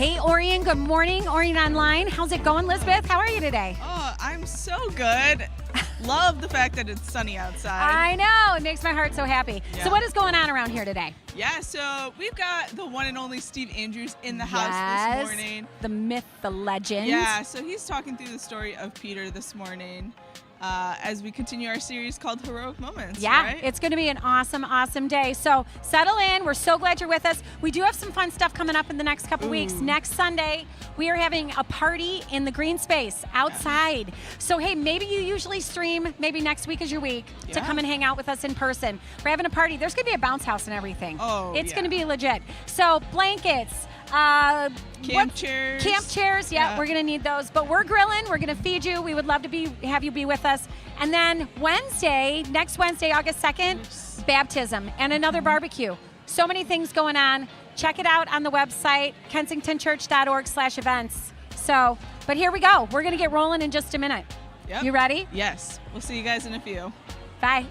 Hey, Orion. Good morning. Orion Online. How's it going, Lisbeth? How are you today? Oh, I'm so good. Love the fact that it's sunny outside. I know. It makes my heart so happy. Yeah. So what is going on around here today? Yeah, so we've got the one and only Steve Andrews in the house this morning. The myth, the legend. Yeah, so he's talking through the story of Peter this morning as we continue our series called Heroic Moments. Yeah, right? It's going to be an awesome, awesome day. So settle in. We're so glad you're with us. We do have some fun stuff coming up in the next couple weeks. Next Sunday, we are having a party in the green space outside. Yeah. So, hey, maybe you usually stream. Maybe next week is your week to come and hang out with us in person. We're having a party. There's going to be a bounce house and everything. Oh, It's going to be legit. So blankets. Camp chairs. Yeah, we're gonna need those. But we're grilling. We're gonna feed you. We would love to have you be with us. And then next Wednesday, August 2nd, baptism and another barbecue. So many things going on. Check it out on the website, kensingtonchurch.org/events. So, but here we go. We're gonna get rolling in just a minute. Yep. You ready? Yes. We'll see you guys in a few. Bye.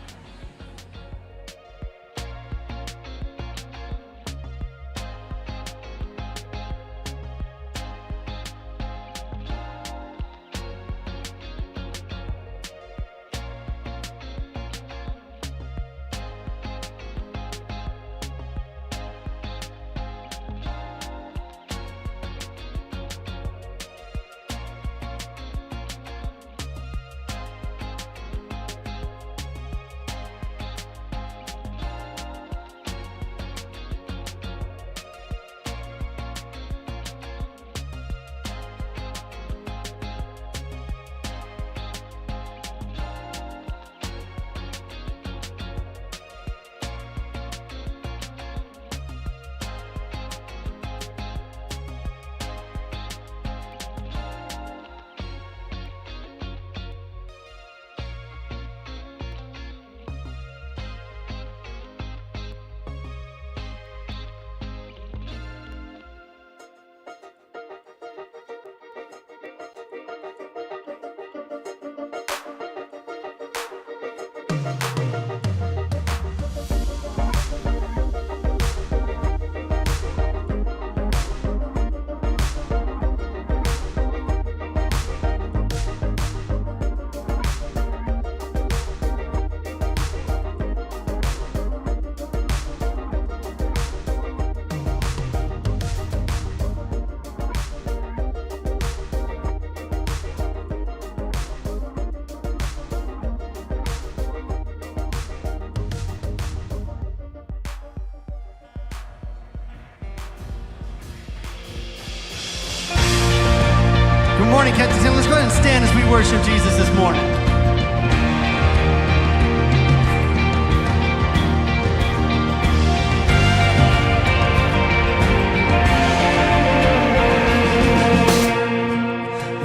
Good morning, Kensington. Let's go ahead and stand as we worship Jesus this morning.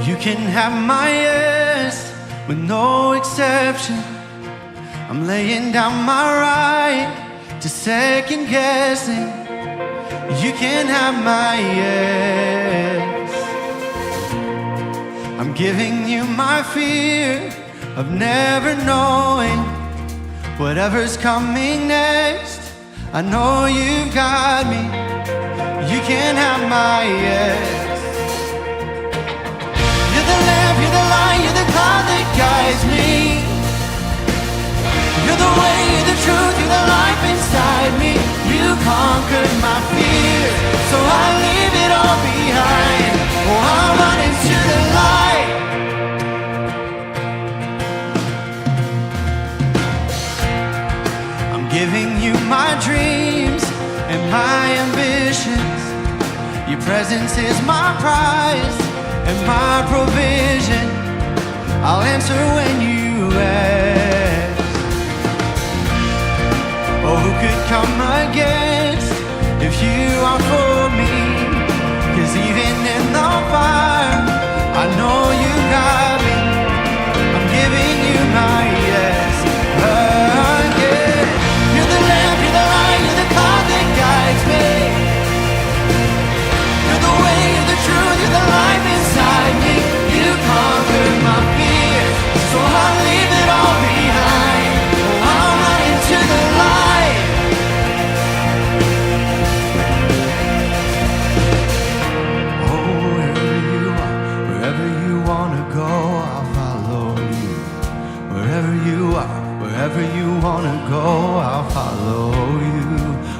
You can have my yes with no exception. I'm laying down my right to second guessing. You can have my yes. I'm giving you my fear of never knowing whatever's coming next. I know you've got me. You can have my yes. You're the lamp, you're the light, you're the cloud that guides me. You're the way, you're the truth, you're the life inside me. You conquered my fear, so I leave it all behind. Oh, I run into the light. I'm giving you my dreams and my ambitions. Your presence is my prize and my provision. I'll answer when you ask. Oh, who could come against if you are for me? 'Cause even in the fire, I know you got me. I'm giving you my yes again. You're the lamp, you're the light, you're the cloud that guides me. You're the way, you're the truth, you're the life inside me. You conquered my fear, so I leave it all behind. Oh, I'll run into the light. wanna go, I'll follow you.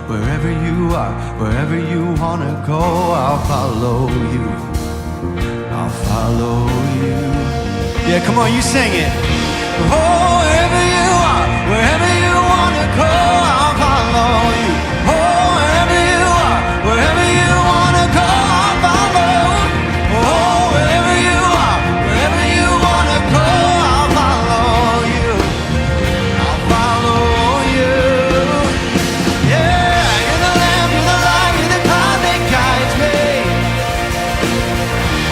Wherever you are, wherever you wanna go, I'll follow you. I'll follow you. Yeah, come on, you sing it. Oh, wherever you are, wherever you wanna go, I'll follow you. Oh, wherever you are, wherever you wanna go, I'll follow. Oh, wherever you are, wherever you wanna go, I'll follow you. I'll follow you. Yeah, you're the lamp, you're the light, you're the path that guides me.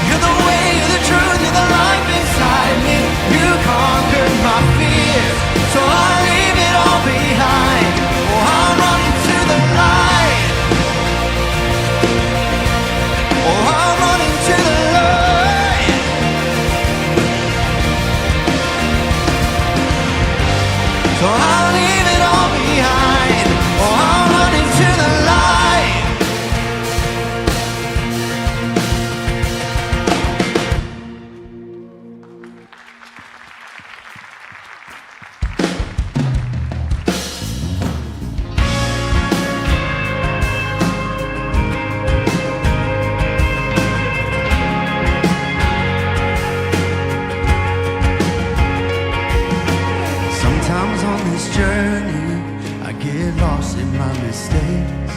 You're the way, you're the truth, you're the life inside me. You conquered my fears, so I leave it all behind. Oh, I'm running to the light. Oh, I'm running to the light. So I'll leave it all behind. Oh, I'm running to the light. Sometimes on this journey, I get lost in my mistakes.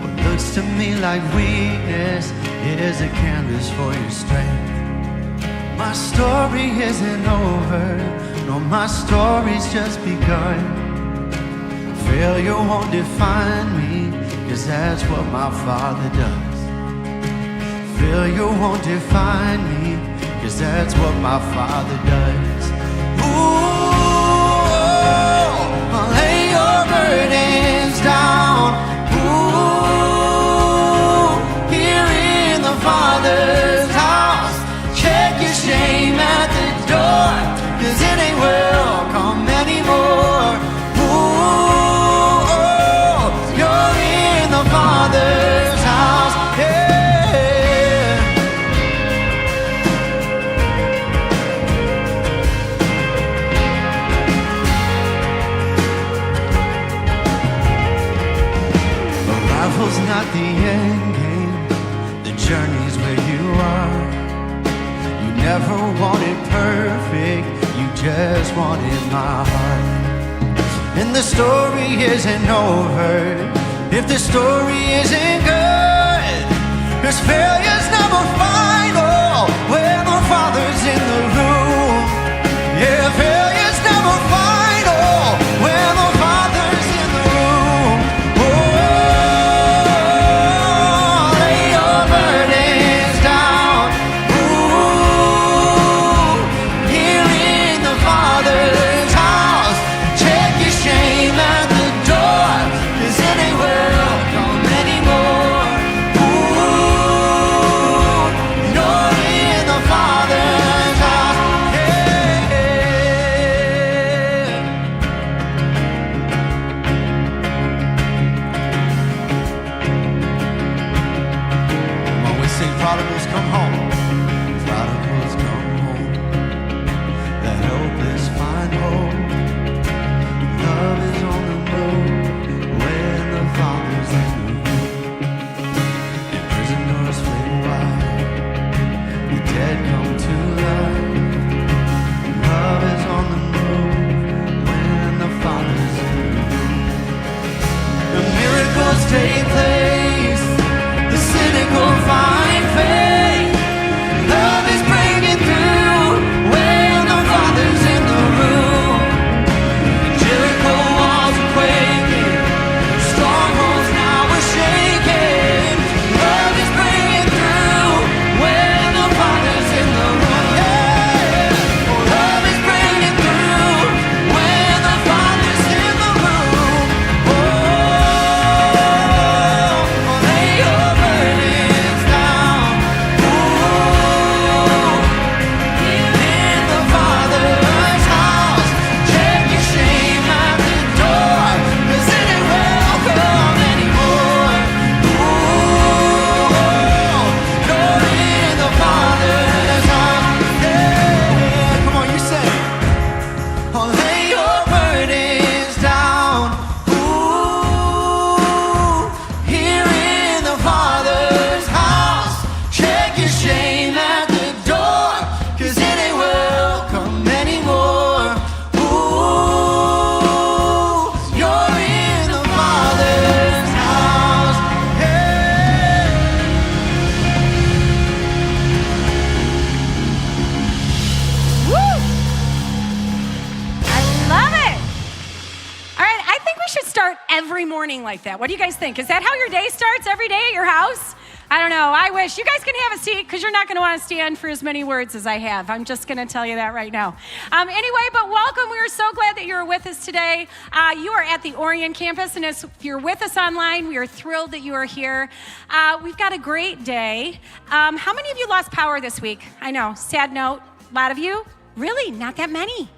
What looks to me like weakness is a canvas for your strength. My story isn't over, no, my story's just begun. Failure won't define me, 'cause that's what my Father does. Failure won't define me, 'cause that's what my Father does. Ooh, lay your burdens down. Ooh, here in the Father's house. Check your shame at the door, 'cause it ain't welcome anymore. Ooh, you're in the Father's house. Yeah. Arrival's not the end game, the journey's where you are. You never wanted perfect, you just wanted my heart. And the story isn't over if the story isn't good, 'cause failure's never final when the Father's in the room. Yeah, failure's never final when the Father's in the room. Oh, lay your burdens down. Ooh, here in the Father's house. Check your shame at the door, 'cause it ain't welcome anymore. Ooh, you're in the Father's house. Yeah. When we sing prodigals come home, prodigals come home. The helpless find hope. Love is on the move when the Father's in the room. And prison doors flee wide, the dead come to life. Love is on the move when the Father's in the room. The miracles take place, the cynical find faith. Love is breaking through when the Father's in the room. Jericho walls are quaking, strongholds now are shaking. Love is breaking through when the Father's in the room. Yeah. Oh, love is breaking through when the Father's in the room. Oh, we should start every morning like that. What do you guys think? Is that how your day starts every day at your house? I don't know. I wish. You guys can have a seat because you're not going to want to stand for as many words as I have. I'm just going to tell you that right now. Anyway, but welcome. We are so glad that you're with us today. You are at the Orion campus, and if you're with us online, we are thrilled that you are here. We've got a great day. How many of you lost power this week? I know, sad note. A lot of you? Really? Not that many.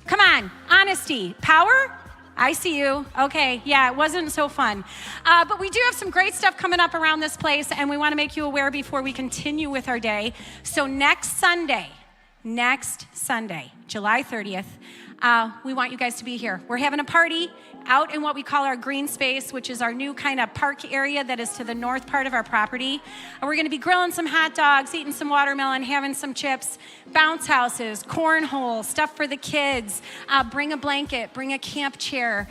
Come on, honesty. Power? I see you. Okay, yeah, it wasn't so fun. But we do have some great stuff coming up around this place, and we want to make you aware before we continue with our day. So next Sunday, July 30th, we want you guys to be here. We're having a party out in what we call our green space, which is our new kind of park area that is to the north part of our property. And we're going to be grilling some hot dogs, eating some watermelon, having some chips, bounce houses, cornhole, stuff for the kids. Bring a blanket, bring a camp chair.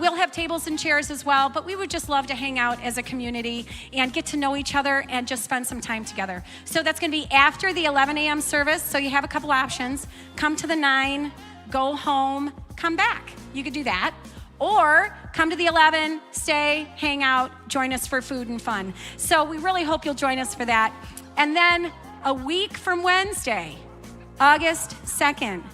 We'll have tables and chairs as well, but we would just love to hang out as a community and get to know each other and just spend some time together. So that's going to be after the 11 a.m. service, so you have a couple options. Come to the 9, go home, come back. You could do that. Or come to the 11, stay, hang out, join us for food and fun. So we really hope you'll join us for that. And then a week from Wednesday, August 2nd,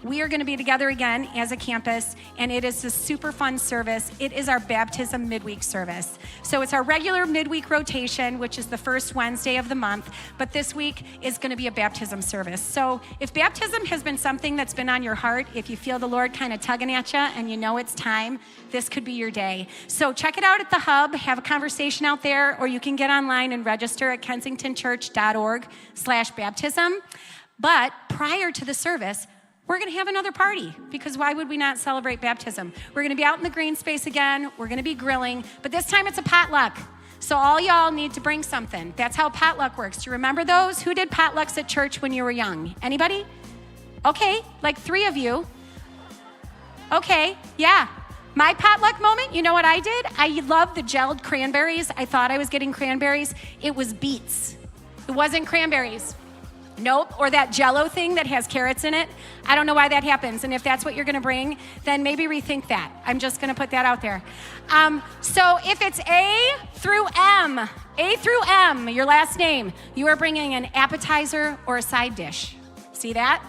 we are going to be together again as a campus, and it is a super fun service. It is our baptism midweek service. So it's our regular midweek rotation, which is the first Wednesday of the month, but this week is going to be a baptism service. So if baptism has been something that's been on your heart, if you feel the Lord kind of tugging at you and you know it's time, this could be your day. So check it out at the hub, have a conversation out there, or you can get online and register at kensingtonchurch.org/baptism. But prior to the service, we're going to have another party, because why would we not celebrate baptism? We're going to be out in the green space again. We're going to be grilling, but this time it's a potluck. So all y'all need to bring something. That's how potluck works. Do you remember those? Who did potlucks at church when you were young? Anybody? Okay, like 3 of you. Okay, yeah. My potluck moment, you know what I did? I loved the gelled cranberries. I thought I was getting cranberries. It was beets. It wasn't cranberries. Nope, or that Jell-O thing that has carrots in it. I don't know why that happens, and if that's what you're gonna bring, then maybe rethink that. I'm just gonna put that out there. So if it's A through M, your last name, you are bringing an appetizer or a side dish. See that?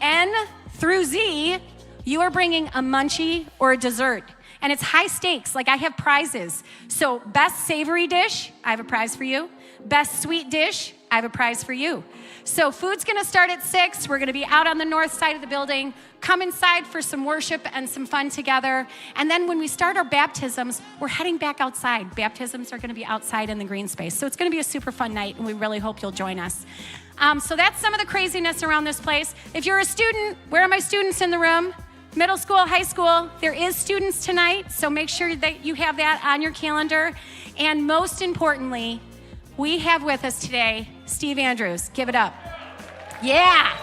N through Z, you are bringing a munchie or a dessert. And it's high stakes, like I have prizes. So best savory dish, I have a prize for you. Best sweet dish, I have a prize for you. So food's gonna start at 6. We're gonna be out on the north side of the building. Come inside for some worship and some fun together. And then when we start our baptisms, we're heading back outside. Baptisms are gonna be outside in the green space. So it's gonna be a super fun night, and we really hope you'll join us. So that's some of the craziness around this place. If you're a student, where are my students in the room? Middle school, high school, there is students tonight, so make sure that you have that on your calendar. And most importantly, we have with us today Steve Andrews. Give it up. Yeah.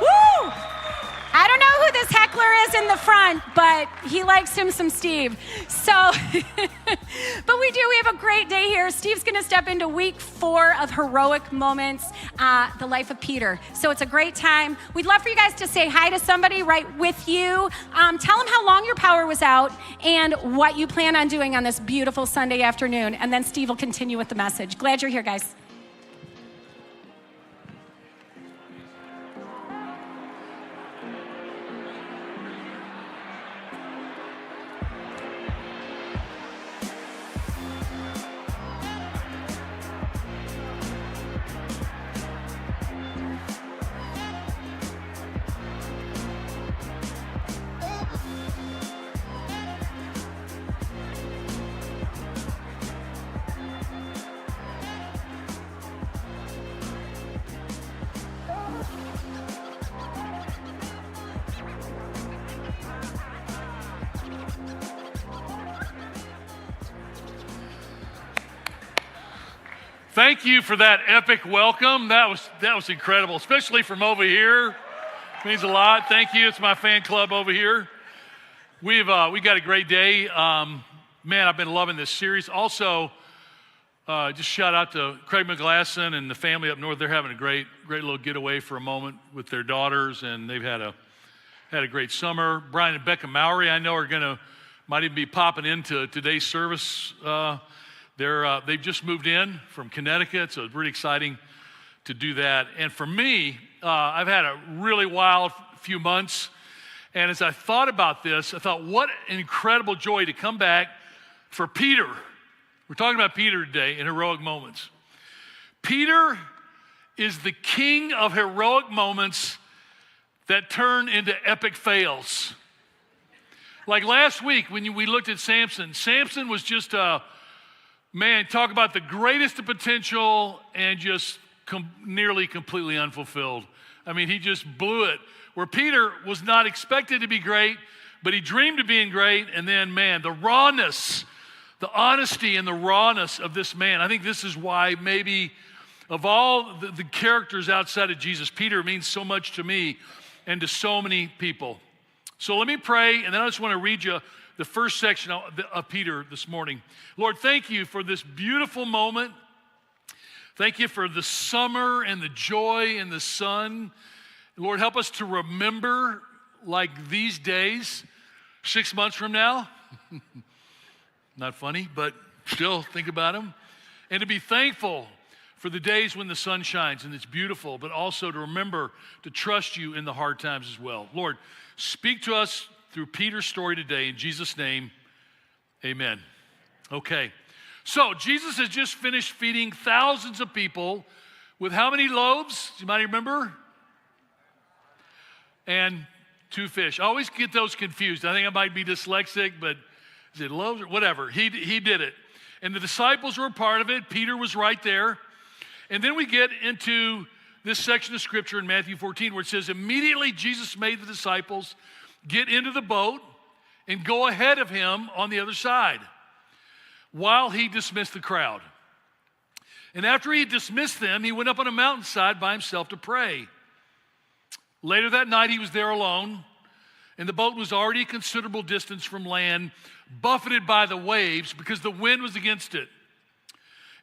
Woo! I don't know who this heckler is in the front, but he likes him some Steve. So, but we have a great day here. Steve's gonna step into week 4 of Heroic Moments, the life of Peter. So it's a great time. We'd love for you guys to say hi to somebody right with you. Tell them how long your power was out and what you plan on doing on this beautiful Sunday afternoon. And then Steve will continue with the message. Glad you're here, guys. Thank you for that epic welcome. That was incredible, especially from over here. It means a lot. Thank you. It's my fan club over here. We got a great day. Man, I've been loving this series. Also, just shout out to Craig McGlasson and the family up north. They're having a great little getaway for a moment with their daughters, and they've had a great summer. Brian and Becca Mowry, I know, are going to might even be popping into today's service. They've just moved in from Connecticut, so it's really exciting to do that. And for me, I've had a really wild few months. And as I thought about this, I thought, what an incredible joy to come back for Peter. We're talking about Peter today in heroic moments. Peter is the king of heroic moments that turn into epic fails. Like last week when we looked at Samson, Samson was just talk about the greatest of potential and just nearly completely unfulfilled. I mean, he just blew it. Where Peter was not expected to be great, but he dreamed of being great. And then, man, the rawness, the honesty and the rawness of this man. I think this is why maybe of all the characters outside of Jesus, Peter means so much to me and to so many people. So let me pray, and then I just want to read you the first section of Peter this morning. Lord, thank you for this beautiful moment. Thank you for the summer and the joy and the sun. Lord, help us to remember, like these days, 6 months from now. Not funny, but still think about them. And to be thankful for the days when the sun shines and it's beautiful, but also to remember to trust you in the hard times as well. Lord, speak to us through Peter's story today. In Jesus' name, amen. Okay, so Jesus has just finished feeding thousands of people with how many loaves? Do you might remember? And 2 fish. I always get those confused. I think I might be dyslexic, but is it loaves or whatever? He did it. And the disciples were a part of it. Peter was right there. And then we get into this section of scripture in Matthew 14 where it says, immediately Jesus made the disciples get into the boat and go ahead of him on the other side while he dismissed the crowd. And after he dismissed them, he went up on a mountainside by himself to pray. Later that night, he was there alone, and the boat was already a considerable distance from land, buffeted by the waves because the wind was against it.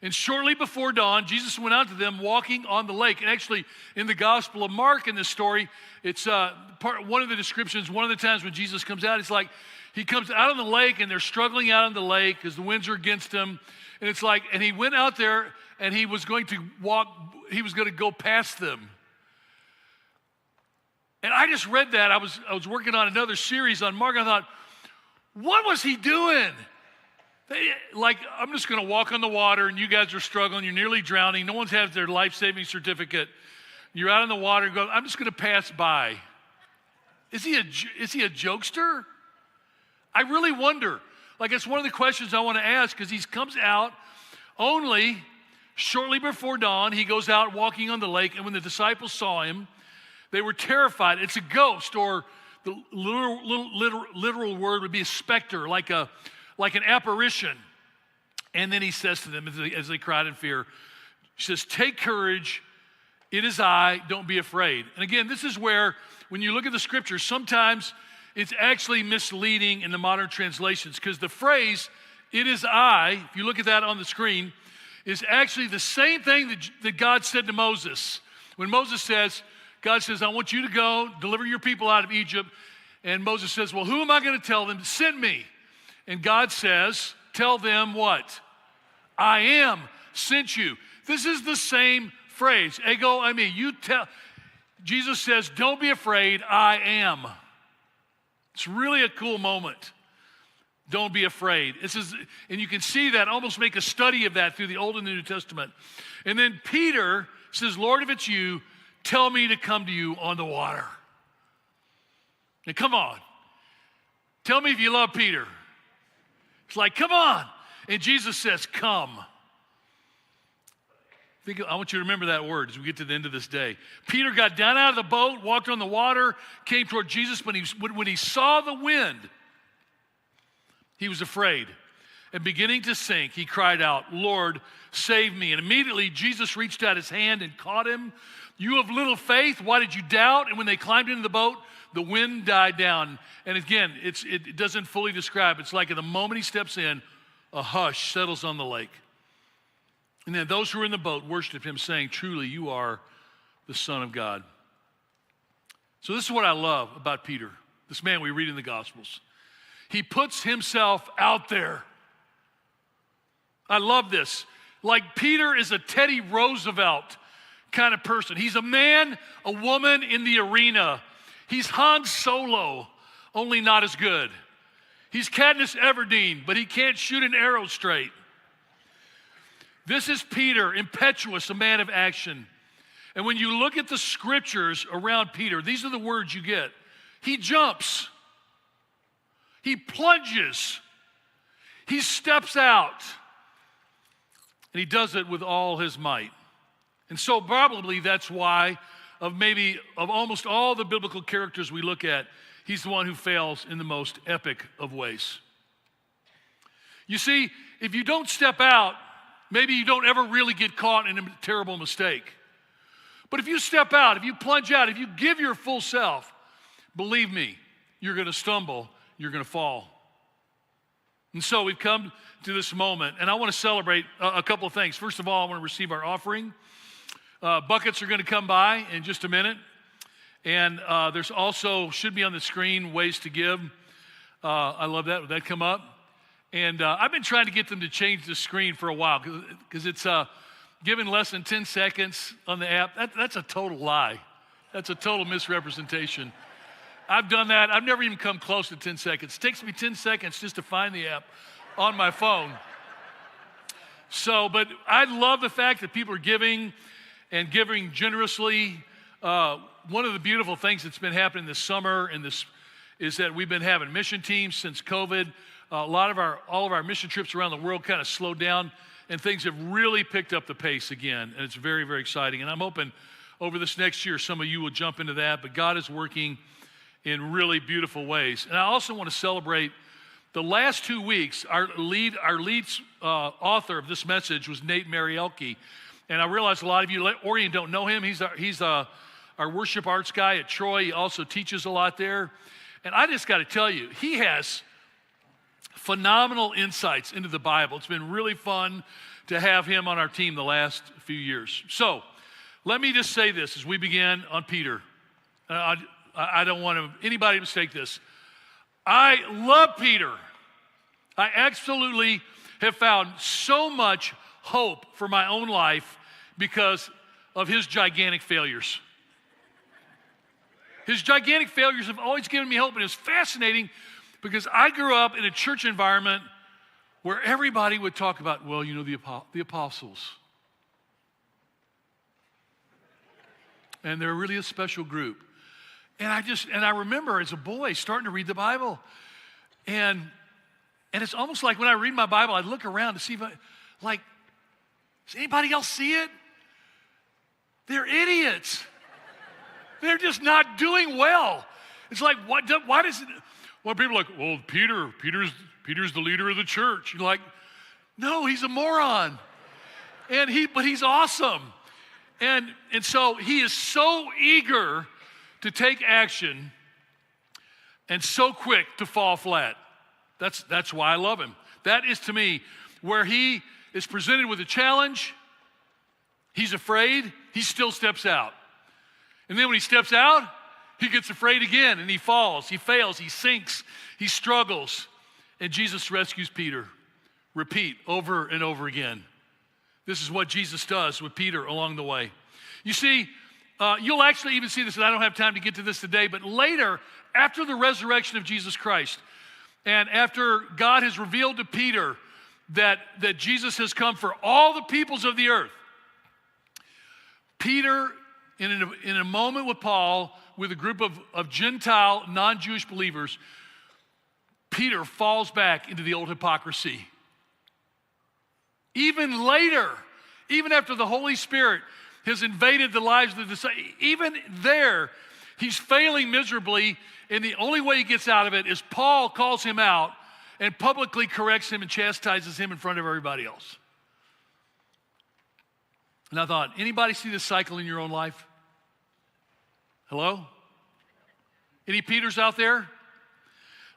And shortly before dawn, Jesus went out to them walking on the lake. And actually, in the Gospel of Mark in this story, it's one of the descriptions, one of the times when Jesus comes out, it's like he comes out on the lake and they're struggling out on the lake because the winds are against him. And it's like, and he went out there and he was going to go past them. And I just read that. I was working on another series on Mark. I thought, what was he doing? I'm just going to walk on the water, and you guys are struggling. You're nearly drowning. No one's has their life-saving certificate. You're out in the water and go, I'm just going to pass by. Is he a jokester? I really wonder. Like, it's one of the questions I want to ask because he comes out only shortly before dawn. He goes out walking on the lake, and when the disciples saw him, they were terrified. It's a ghost, or the literal word would be a specter, like an apparition. And then he says to them as they cried in fear, he says, take courage, it is I, don't be afraid. And again, this is where, when you look at the scriptures, sometimes it's actually misleading in the modern translations because the phrase, it is I, if you look at that on the screen, is actually the same thing that God said to Moses. When Moses says, God says, I want you to go deliver your people out of Egypt. And Moses says, well, who am I going to tell them to send me? And God says, tell them what? I am sent you. This is the same phrase. Ego, I mean, Jesus says, don't be afraid, I am. It's really a cool moment. Don't be afraid. And you can see that, almost make a study of that through the Old and the New Testament. And then Peter says, Lord, if it's you, tell me to come to you on the water. And come on. Tell me if you love Peter. It's like, come on. And Jesus says, come. I want you to remember that word as we get to the end of this day. Peter got down out of the boat, walked on the water, came toward Jesus. When he saw the wind, he was afraid. And beginning to sink, he cried out, Lord, save me. And immediately Jesus reached out his hand and caught him. You of little faith, why did you doubt? And when they climbed into the boat, the wind died down. And again, it doesn't fully describe. It's like at the moment he steps in, a hush settles on the lake. And then those who were in the boat worshiped him, saying, truly, you are the Son of God. So this is what I love about Peter, this man we read in the Gospels. He puts himself out there. I love this. Like Peter is a Teddy Roosevelt kind of person. He's a man, a woman in the arena. He's Han Solo, only not as good. He's Katniss Everdeen, but he can't shoot an arrow straight. This is Peter, impetuous, a man of action. And when you look at the scriptures around Peter, these are the words you get. He jumps. He plunges. He steps out. And he does it with all his might. And so probably that's why of almost all the biblical characters we look at, he's the one who fails in the most epic of ways. You see, if you don't step out, maybe you don't ever really get caught in a terrible mistake. But if you step out, if you plunge out, if you give your full self, believe me, you're going to stumble, you're going to fall. And so we've come to this moment, and I want to celebrate a couple of things. First of all, I want to receive our offering. Buckets are going to come by in just a minute. And there's also, should be on the screen, ways to give. I love that. Would that come up? And I've been trying to get them to change the screen for a while because it's given less than 10 seconds on the app. That's a total lie. That's a total misrepresentation. I've done that. I've never even come close to 10 seconds. It takes me 10 seconds just to find the app on my phone. So, but I love the fact that people are giving and giving generously. One of the beautiful things that's been happening this summer is that we've been having mission teams since COVID. All of our mission trips around the world kind of slowed down, and things have really picked up the pace again, and it's very, very exciting. And I'm hoping over this next year some of you will jump into that, but God is working in really beautiful ways. And I also want to celebrate the last 2 weeks. Our lead author of this message was Nate Marielke, and I realize a lot of you, Orion, don't know him. He's our worship arts guy at Troy. He also teaches a lot there. And I just got to tell you, he has phenomenal insights into the Bible. It's been really fun to have him on our team the last few years. So let me just say this as we begin on Peter. I don't want anybody to mistake this. I love Peter. I absolutely have found so much hope for my own life because of his gigantic failures. His gigantic failures have always given me hope, and it's fascinating because I grew up in a church environment where everybody would talk about, well, you know, the apostles. And they're really a special group. And I remember as a boy starting to read the Bible. And it's almost like when I read my Bible, I look around to see if does anybody else see it? They're idiots. They're just not doing well. It's like, why does it? Well, people are like, well, Peter's the leader of the church. You're like, no, he's a moron. But he's awesome. And so he is so eager to take action and so quick to fall flat. That's why I love him. That is, to me, where he is presented with a challenge, he's afraid, he still steps out. And then when he steps out, he gets afraid again, and he falls, he fails, he sinks, he struggles. And Jesus rescues Peter. Repeat over and over again. This is what Jesus does with Peter along the way. You see, you'll actually even see this, and I don't have time to get to this today, but later, after the resurrection of Jesus Christ, and after God has revealed to Peter that Jesus has come for all the peoples of the earth, Peter, in a moment with Paul, with a group of Gentile, non-Jewish believers, Peter falls back into the old hypocrisy. Even later, even after the Holy Spirit has invaded the lives of the disciples, even there, he's failing miserably, and the only way he gets out of it is Paul calls him out and publicly corrects him and chastises him in front of everybody else. And I thought, anybody see this cycle in your own life? Hello? Any Peters out there?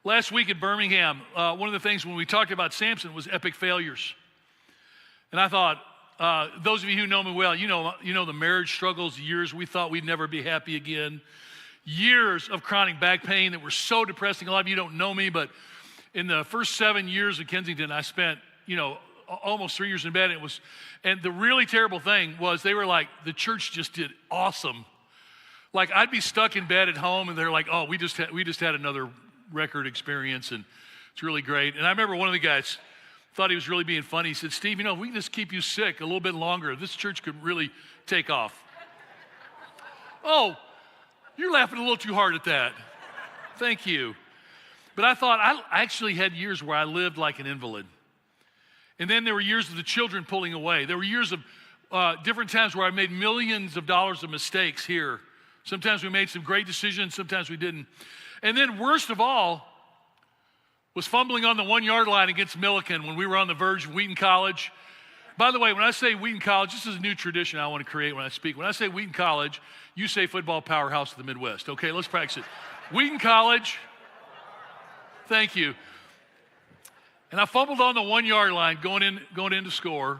Last week at Birmingham, one of the things when we talked about Samson was epic failures. And I thought, those of you who know me well, you know the marriage struggles, years we thought we'd never be happy again. Years of chronic back pain that were so depressing. A lot of you don't know me, but in the first 7 years of Kensington, I spent, almost 3 years in bed. And the really terrible thing was they were like, the church just did awesome. Like I'd be stuck in bed at home and they're like, oh, we just had another record experience and it's really great. And I remember one of the guys thought he was really being funny. He said, Steve, if we can just keep you sick a little bit longer, this church could really take off. Oh, you're laughing a little too hard at that. Thank you. But I thought, I actually had years where I lived like an invalid. And then there were years of the children pulling away. There were years of different times where I made millions of dollars of mistakes here. Sometimes we made some great decisions, sometimes we didn't. And then worst of all was fumbling on the 1-yard line against Milliken when we were on the verge of Wheaton College. By the way, when I say Wheaton College, this is a new tradition I want to create when I speak. When I say Wheaton College, you say football powerhouse of the Midwest. Okay, let's practice it. Wheaton College. Thank you. And I fumbled on the 1-yard line going in to score,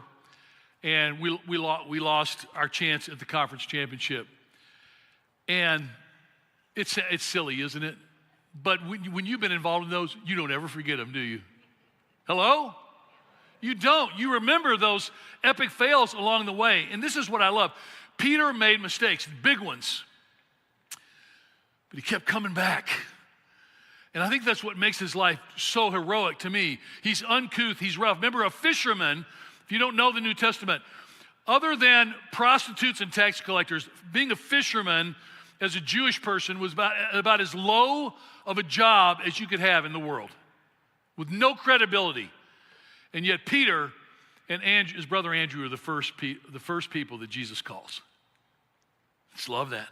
and we lost our chance at the conference championship. And it's silly, isn't it? But when you've been involved in those, you don't ever forget them, do you? Hello? You don't. You remember those epic fails along the way. And this is what I love. Peter made mistakes, big ones, but he kept coming back. And I think that's what makes his life so heroic to me. He's uncouth, he's rough. Remember, a fisherman, if you don't know the New Testament, other than prostitutes and tax collectors, being a fisherman as a Jewish person was about as low of a job as you could have in the world, with no credibility. And yet Peter and his brother Andrew are the first people that Jesus calls. Just love that.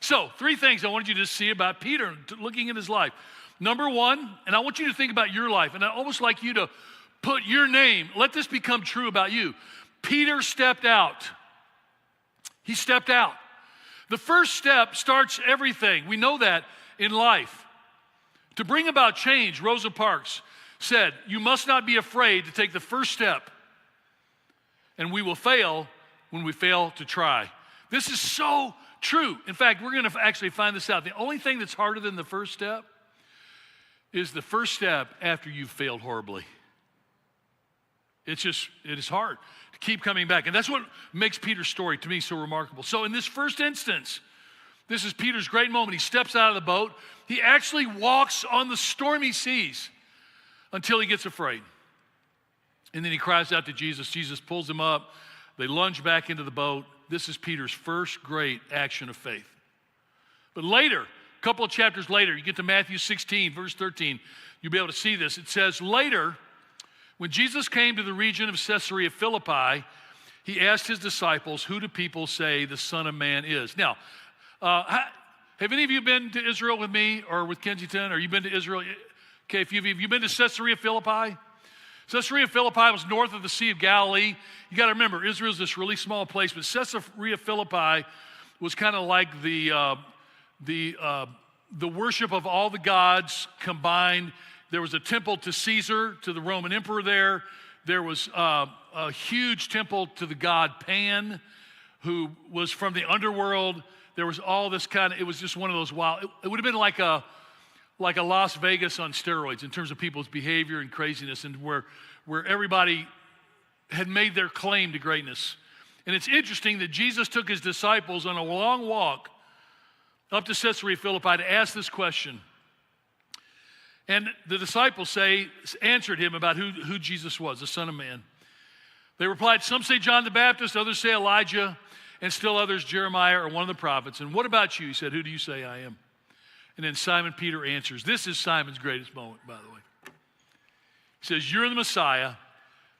So 3 things I wanted you to see about Peter, looking at his life. Number 1, and I want you to think about your life, and I almost like you to put your name, let this become true about you. Peter stepped out. He stepped out. The first step starts everything. We know that in life. To bring about change, Rosa Parks said, you must not be afraid to take the first step, and we will fail when we fail to try. This is so true. In fact, we're going to actually find this out. The only thing that's harder than the first step is the first step after you've failed horribly. It is hard to keep coming back. And that's what makes Peter's story to me so remarkable. So in this first instance, this is Peter's great moment. He steps out of the boat. He actually walks on the stormy seas until he gets afraid. And then he cries out to Jesus. Jesus pulls him up. They lunge back into the boat. This is Peter's first great action of faith. But later, a couple of chapters later, you get to Matthew 16, verse 13, you'll be able to see this. It says, later, when Jesus came to the region of Caesarea Philippi, he asked his disciples, who do people say the Son of Man is? Now, have any of you been to Israel with me or with Kensington? Or you been to Israel? Okay, have you been to Caesarea Philippi? Caesarea Philippi was north of the Sea of Galilee. You got to remember, Israel's this really small place, but Caesarea Philippi was kind of like the worship of all the gods combined. There was a temple to Caesar, to the Roman emperor there. There was a huge temple to the god Pan, who was from the underworld. There was all this it was just one of those wild, it would have been like a Las Vegas on steroids in terms of people's behavior and craziness, and where everybody had made their claim to greatness. And it's interesting that Jesus took his disciples on a long walk up to Caesarea Philippi to ask this question. And the disciples answered him about who Jesus was, the Son of Man. They replied, some say John the Baptist, others say Elijah, and still others Jeremiah or one of the prophets. And what about you? He said, who do you say I am? And then Simon Peter answers. This is Simon's greatest moment, by the way. He says, you're the Messiah,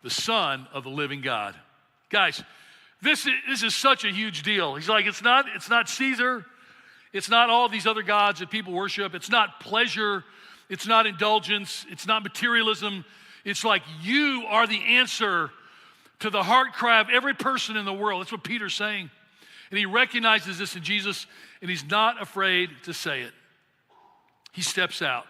the Son of the living God. Guys, this is such a huge deal. He's like, it's not Caesar. It's not all these other gods that people worship. It's not pleasure. It's not indulgence. It's not materialism. It's like you are the answer to the heart cry of every person in the world. That's what Peter's saying. And he recognizes this in Jesus, and he's not afraid to say it. He steps out.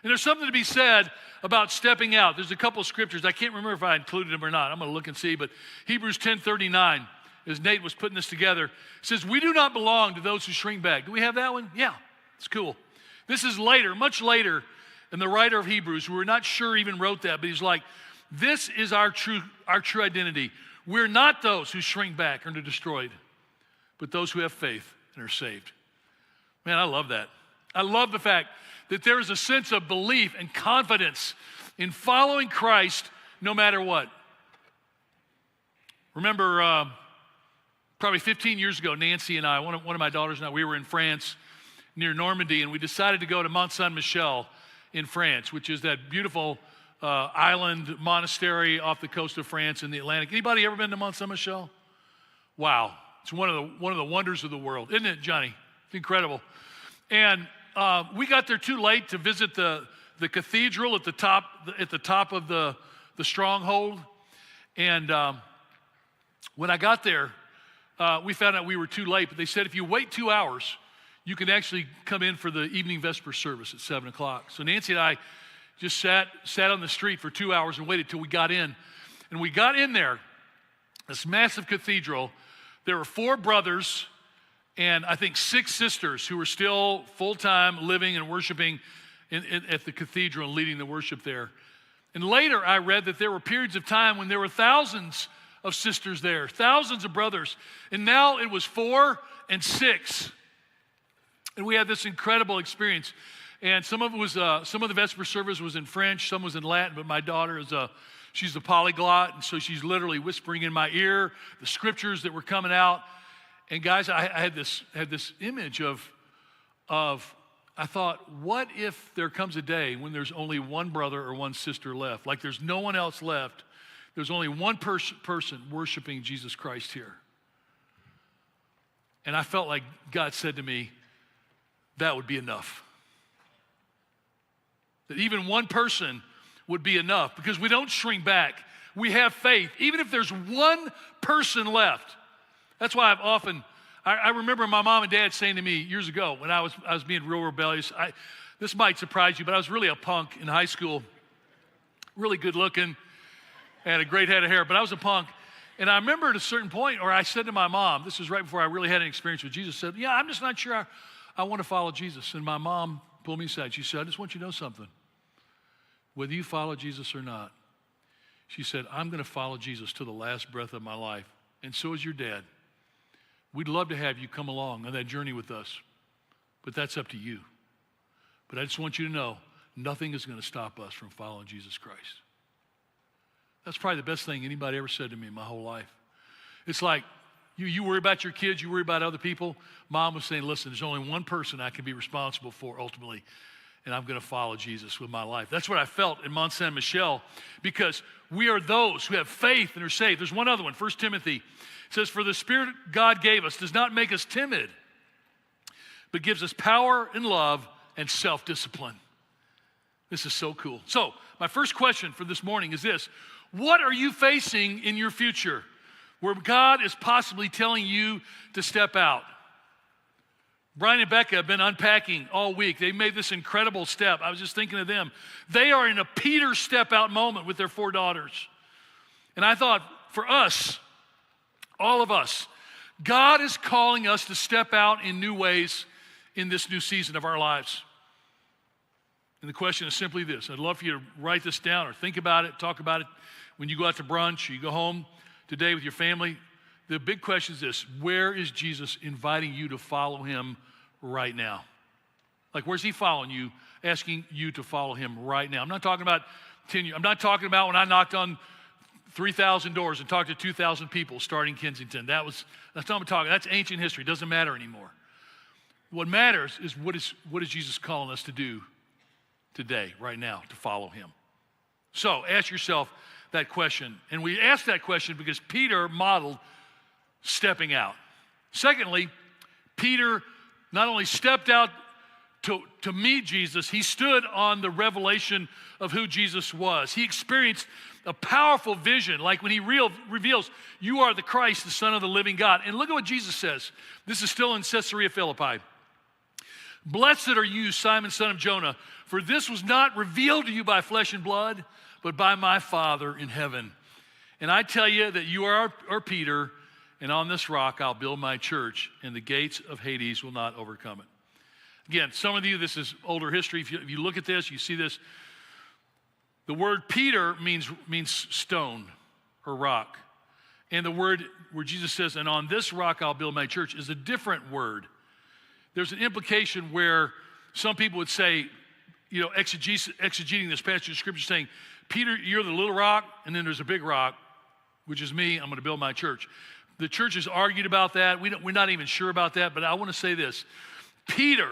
And there's something to be said about stepping out. There's a couple of scriptures. I can't remember if I included them or not. I'm going to look and see. But Hebrews 10:39, as Nate was putting this together, says, we do not belong to those who shrink back. Do we have that one? Yeah, it's cool. This is later, much later, And the writer of Hebrews, we're not sure even wrote that, but he's like, this is our true identity. We're not those who shrink back and are destroyed, but those who have faith and are saved. Man, I love that. I love the fact that there is a sense of belief and confidence in following Christ no matter what. Remember, probably 15 years ago, Nancy and I, one of my daughters and I, we were in France near Normandy, and we decided to go to Mont Saint-Michel in France, which is that beautiful island monastery off the coast of France in the Atlantic. Anybody ever been to Mont Saint-Michel? Wow, it's one of the wonders of the world, isn't it, Johnny? It's incredible. And we got there too late to visit the cathedral at the top of the stronghold. And when I got there, we found out we were too late. But they said if you wait 2 hours, you can actually come in for the evening vesper service at 7 o'clock. So Nancy and I just sat on the street for 2 hours and waited till we got in. And we got in there, this massive cathedral. There were 4 brothers and I think 6 sisters who were still full-time living and worshiping at the cathedral and leading the worship there. And later I read that there were periods of time when there were thousands of sisters there, thousands of brothers. And now it was 4 and 6. And we had this incredible experience. And some of the Vesper service was in French, some was in Latin, but my daughter she's a polyglot, and so she's literally whispering in my ear the scriptures that were coming out. And guys, I had this image of I thought, what if there comes a day when there's only one brother or one sister left? Like there's no one else left. There's only one person worshiping Jesus Christ here. And I felt like God said to me, that would be enough. That even one person would be enough because we don't shrink back. We have faith, even if there's one person left. That's why I remember my mom and dad saying to me years ago when I was being real rebellious. This might surprise you, but I was really a punk in high school, really good looking, had a great head of hair, but I was a punk. And I remember at a certain point, or I said to my mom, this was right before I really had an experience with Jesus, said, yeah, I'm just not sure I want to follow Jesus. And my mom pulled me aside. She said, I just want you to know something. Whether you follow Jesus or not, she said, I'm going to follow Jesus to the last breath of my life. And so is your dad. We'd love to have you come along on that journey with us, but that's up to you. But I just want you to know, nothing is going to stop us from following Jesus Christ. That's probably the best thing anybody ever said to me in my whole life. It's like, you worry about your kids, you worry about other people. Mom was saying, listen, there's only one person I can be responsible for ultimately, and I'm going to follow Jesus with my life. That's what I felt in Mont Saint-Michel, because we are those who have faith and are saved. There's one other one, 1 Timothy. It says, for the Spirit God gave us does not make us timid, but gives us power and love and self-discipline. This is so cool. So my first question for this morning is this. What are you facing in your future where God is possibly telling you to step out? Brian and Becca have been unpacking all week. They made this incredible step. I was just thinking of them. They are in a Peter step out moment with their 4 daughters. And I thought, for us, all of us, God is calling us to step out in new ways in this new season of our lives. And the question is simply this. I'd love for you to write this down or think about it, talk about it when you go out to brunch, or you go home today with your family. The big question is this: where is Jesus inviting you to follow him right now? Like, where's he following you, asking you to follow him right now? I'm not talking about 10 years. I'm not talking about when I knocked on 3,000 doors and talked to 2,000 people starting Kensington. That's not what I'm talking. That's ancient history. It doesn't matter anymore. What matters is what is Jesus calling us to do today, right now, to follow him. So ask yourself that question. And we ask that question because Peter modeled stepping out. Secondly, Peter not only stepped out to meet Jesus, he stood on the revelation of who Jesus was. He experienced a powerful vision, like when he reveals, you are the Christ, the Son of the living God. And look at what Jesus says. This is still in Caesarea Philippi. Blessed are you, Simon, son of Jonah, for this was not revealed to you by flesh and blood, but by my Father in heaven. And I tell you that you are Peter, and on this rock I'll build my church, and the gates of Hades will not overcome it. Again, some of you, this is older history. If you look at this, you see this. The word Peter means stone or rock. And the word where Jesus says, and on this rock I'll build my church, is a different word. There's an implication where some people would say, exegeting this passage of scripture, saying, Peter, you're the little rock, and then there's a big rock, which is me. I'm going to build my church. The church has argued about that. We're not even sure about that, but I want to say this. Peter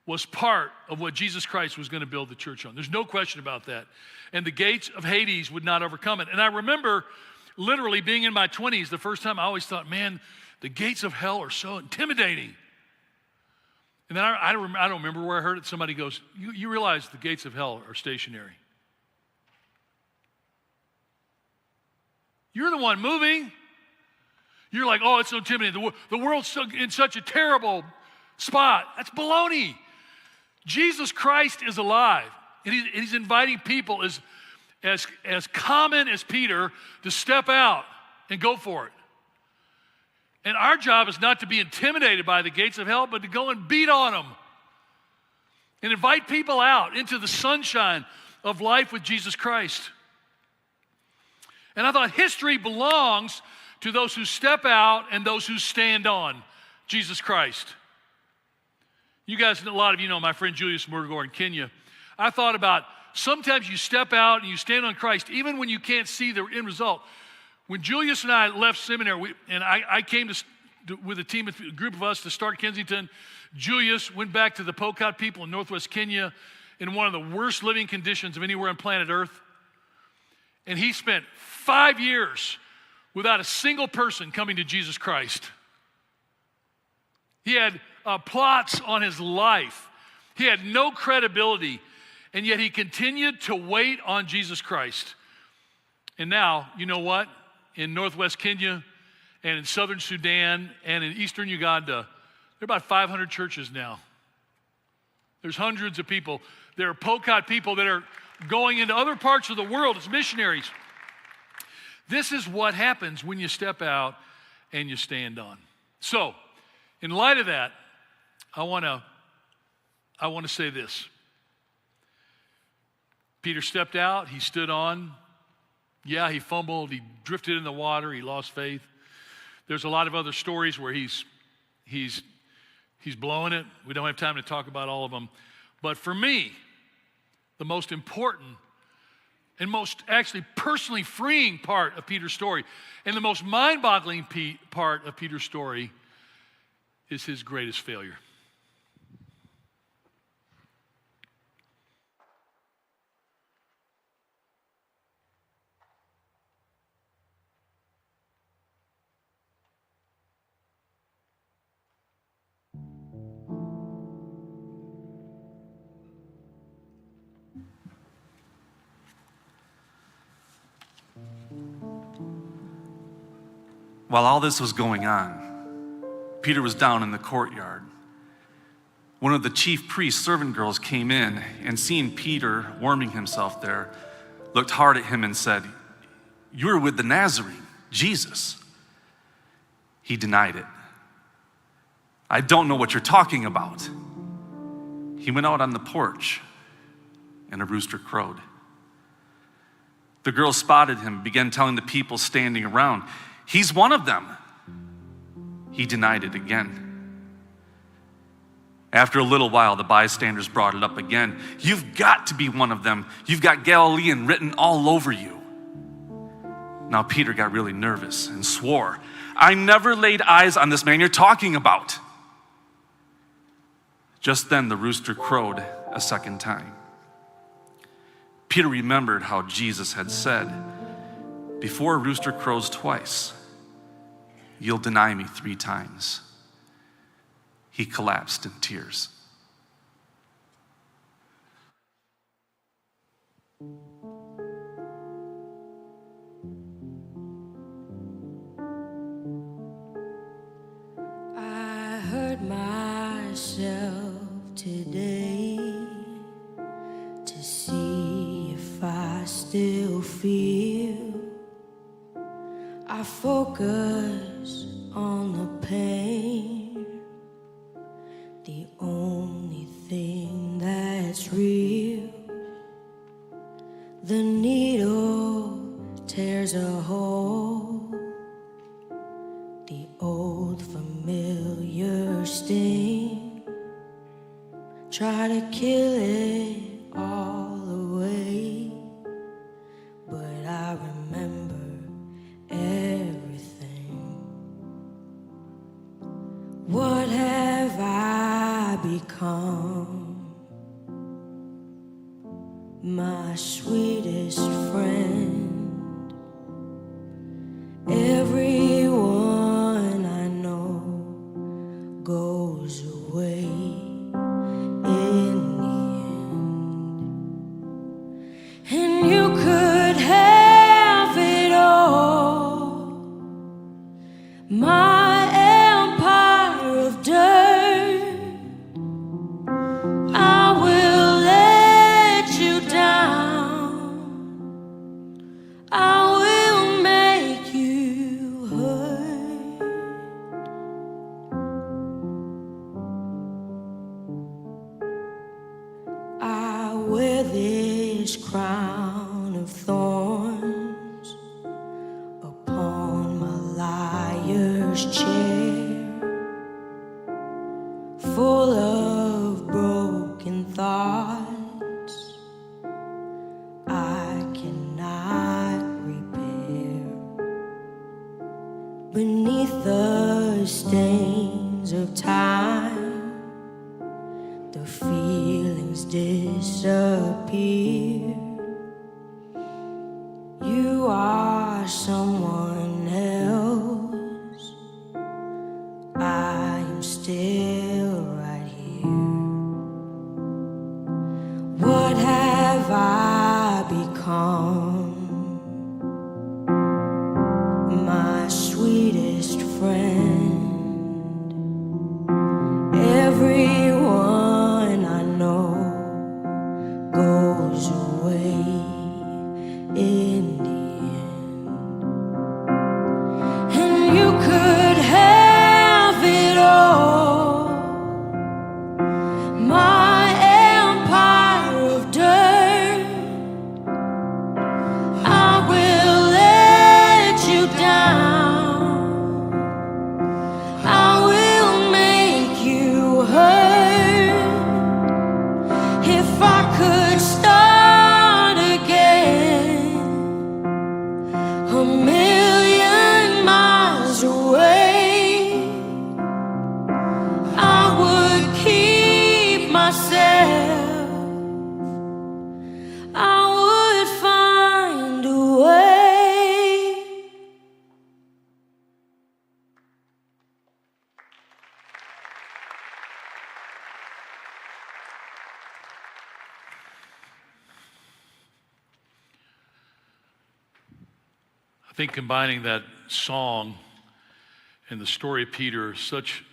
was part of what Jesus Christ was going to build the church on. There's no question about that. And the gates of Hades would not overcome it. And I remember literally being in my 20s, the first time I always thought, man, the gates of hell are so intimidating. And then I don't remember where I heard it. Somebody goes, you realize the gates of hell are stationary. You're the one moving. You're like, oh, it's so intimidating. The world's so in such a terrible spot. That's baloney. Jesus Christ is alive, and he's inviting people as common as Peter to step out and go for it. And our job is not to be intimidated by the gates of hell, but to go and beat on them and invite people out into the sunshine of life with Jesus Christ. And I thought history belongs to those who step out and those who stand on Jesus Christ. You guys, a lot of you know my friend Julius Murgor in Kenya. I thought about sometimes you step out and you stand on Christ, even when you can't see the end result. When Julius and I left seminary, I came with a group of us to start Kensington. Julius went back to the Pokot people in northwest Kenya in one of the worst living conditions of anywhere on planet Earth. And he spent 5 years without a single person coming to Jesus Christ. He had plots on his life. He had no credibility, and yet he continued to wait on Jesus Christ. And now, you know what? In northwest Kenya and in southern Sudan and in eastern Uganda, there are about 500 churches now. There's hundreds of people. There are Pokot people that are going into other parts of the world as missionaries. This is what happens when you step out and you stand on. So, in light of that, I want to say this. Peter stepped out, he stood on. Yeah, he fumbled, he drifted in the water, he lost faith. There's a lot of other stories where he's blowing it. We don't have time to talk about all of them. But for me, the most important and most actually personally freeing part of Peter's story, and the most mind-boggling part of Peter's story, is his greatest failure. While all this was going on, Peter was down in the courtyard. One of the chief priest's servant girls came in and seeing Peter warming himself there, looked hard at him and said, "You're with the Nazarene, Jesus." He denied it. "I don't know what you're talking about." He went out on the porch and a rooster crowed. The girl spotted him, began telling the people standing around, "He's one of them." He denied it again. After a little while, the bystanders brought it up again. "You've got to be one of them. You've got Galilean written all over you." Now Peter got really nervous and swore, "I never laid eyes on this man you're talking about." Just then the rooster crowed a second time. Peter remembered how Jesus had said, "Before a rooster crows twice, you'll deny me 3 times. He collapsed in tears. I hurt myself today to see if I still feel. I focus on the pain, the tears a hole, the old familiar sting, try to kill it all away, but I remember everything. What have I become? My sweetest friend, everyone I know goes away in the end, and you could have it all, my empire of dirt. I will let you down, I will make you hurt. I wear this crown of thorns upon my liar's chair, full of broken thoughts I cannot repair. Beneath the stains of time, the feelings disappear. You are someone else, I am still right here. What have I become? My sweetest friend, everyone I know goes away in the end, and you could have it all, my empire of dirt. I will let you down, I will make you hurt. If I could start again, a million miles away, I would keep myself, I would find a way. I think combining that song and the story of Peter is such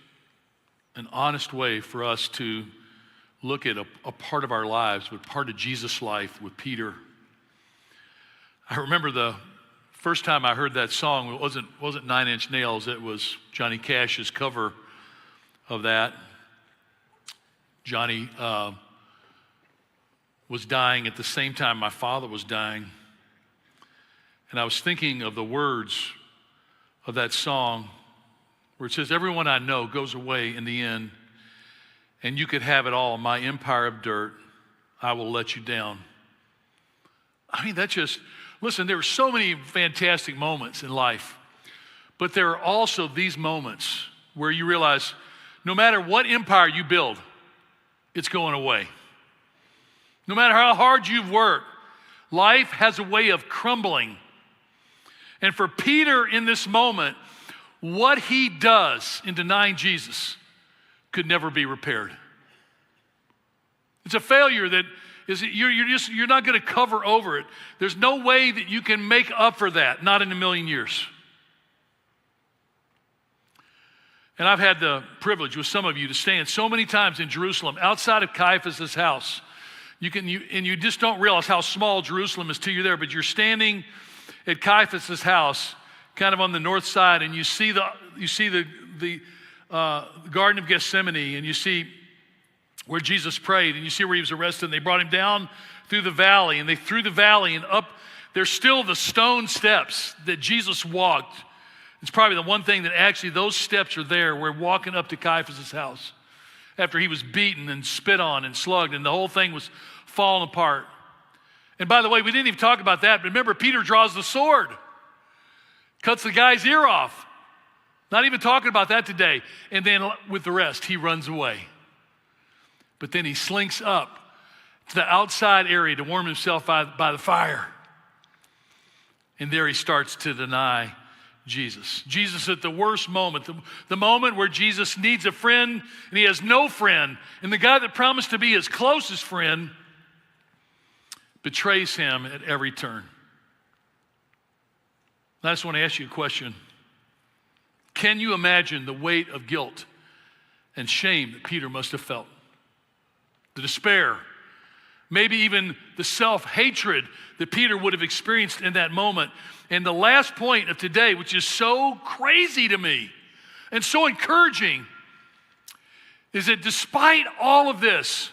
an honest way for us to look at a part of our lives, but part of Jesus' life with Peter. I remember the first time I heard that song, it wasn't 9 Inch Nails, it was Johnny Cash's cover of that. Johnny was dying at the same time my father was dying. And I was thinking of the words of that song where it says, everyone I know goes away in the end, and you could have it all, my empire of dirt, I will let you down. I mean, that just, listen, there are so many fantastic moments in life, but there are also these moments where you realize no matter what empire you build, it's going away. No matter how hard you've worked, life has a way of crumbling. And for Peter in this moment, what he does in denying Jesus could never be repaired. It's a failure that is you're not going to cover over it. There's no way that you can make up for that, not in a million years. And I've had the privilege with some of you to stand so many times in Jerusalem, outside of Caiaphas' house. You just don't realize how small Jerusalem is till you're there, but you're standing at Caiaphas' house, kind of on the north side, and you see the Garden of Gethsemane, and you see where Jesus prayed, and you see where he was arrested, and they brought him down through the valley, and they threw the valley and up There's still the stone steps that Jesus walked. It's probably the one thing that actually those steps are there. We're walking up to Caiaphas' house after he was beaten and spit on and slugged, and the whole thing was falling apart. And by the way, we didn't even talk about that, but remember, Peter draws the sword, cuts the guy's ear off. Not even talking about that today. And then with the rest, he runs away. But then he slinks up to the outside area to warm himself by the fire. And there he starts to deny Jesus. Jesus at the worst moment, the moment where Jesus needs a friend and he has no friend. And the guy that promised to be his closest friend betrays him at every turn. I just want to ask you a question. Can you imagine the weight of guilt and shame that Peter must have felt? The despair, maybe even the self-hatred that Peter would have experienced in that moment. And the last point of today, which is so crazy to me and so encouraging, is that despite all of this,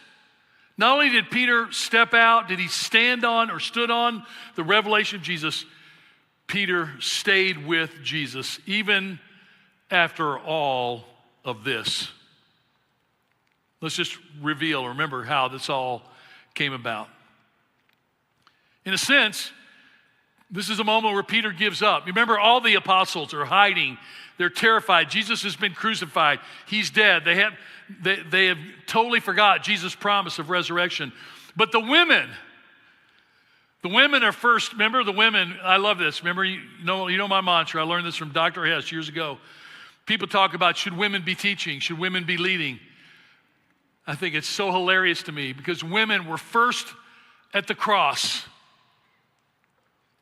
not only did Peter step out, did he stand on or stood on the revelation of Jesus, Peter stayed with Jesus even after all of this. Let's just remember how this all came about. In a sense, this is a moment where Peter gives up. Remember, all the apostles are hiding. They're terrified. Jesus has been crucified. He's dead. They have totally forgot Jesus' promise of resurrection. But the women are first. Remember the women, I love this. Remember, you know my mantra. I learned this from Dr. Hess years ago. People talk about, should women be teaching? Should women be leading? I think it's so hilarious to me because women were first at the cross,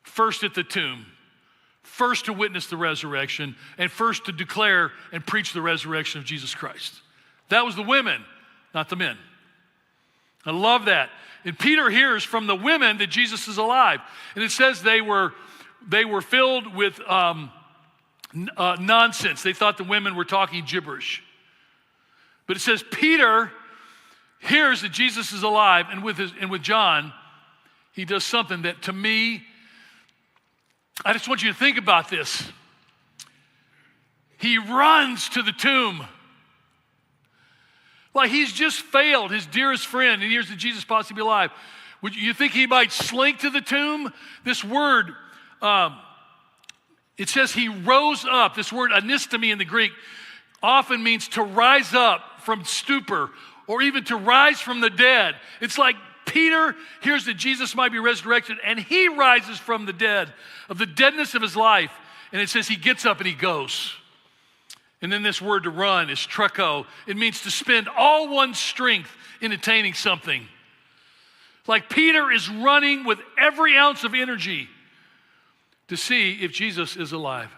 first at the tomb, first to witness the resurrection, and first to declare and preach the resurrection of Jesus Christ. That was the women, not the men. I love that. And Peter hears from the women that Jesus is alive. And it says they were filled with nonsense. They thought the women were talking gibberish. But it says Peter hears that Jesus is alive, and with John, he does something that to me, I just want you to think about this. He runs to the tomb. Like he's just failed his dearest friend and hears that Jesus possibly be alive. Would you think he might slink to the tomb? This word, it says he rose up. This word anistemi in the Greek often means to rise up from stupor or even to rise from the dead. It's like Peter hears that Jesus might be resurrected and he rises from the dead, of the deadness of his life. And it says he gets up and he goes. And then this word to run is treko. It means to spend all one's strength in attaining something. Like Peter is running with every ounce of energy to see if Jesus is alive.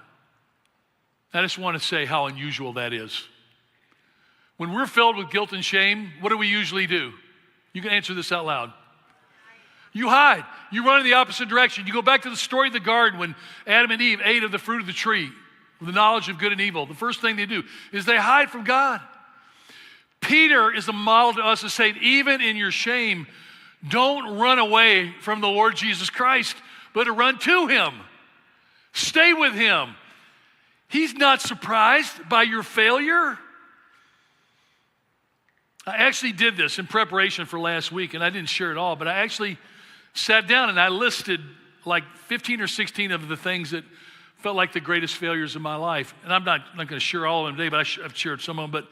I just want to say how unusual that is. When we're filled with guilt and shame, what do we usually do? You can answer this out loud. You hide. You run in the opposite direction. You go back to the story of the garden when Adam and Eve ate of the fruit of the tree, with the knowledge of good and evil. The first thing they do is they hide from God. Peter is a model to us to say, even in your shame, don't run away from the Lord Jesus Christ, but to run to him. Stay with him. He's not surprised by your failure. I actually did this in preparation for last week, and I didn't share it all, but I actually sat down and I listed like 15 or 16 of the things that felt like the greatest failures of my life. And I'm not going to share all of them today, but I've shared some of them. But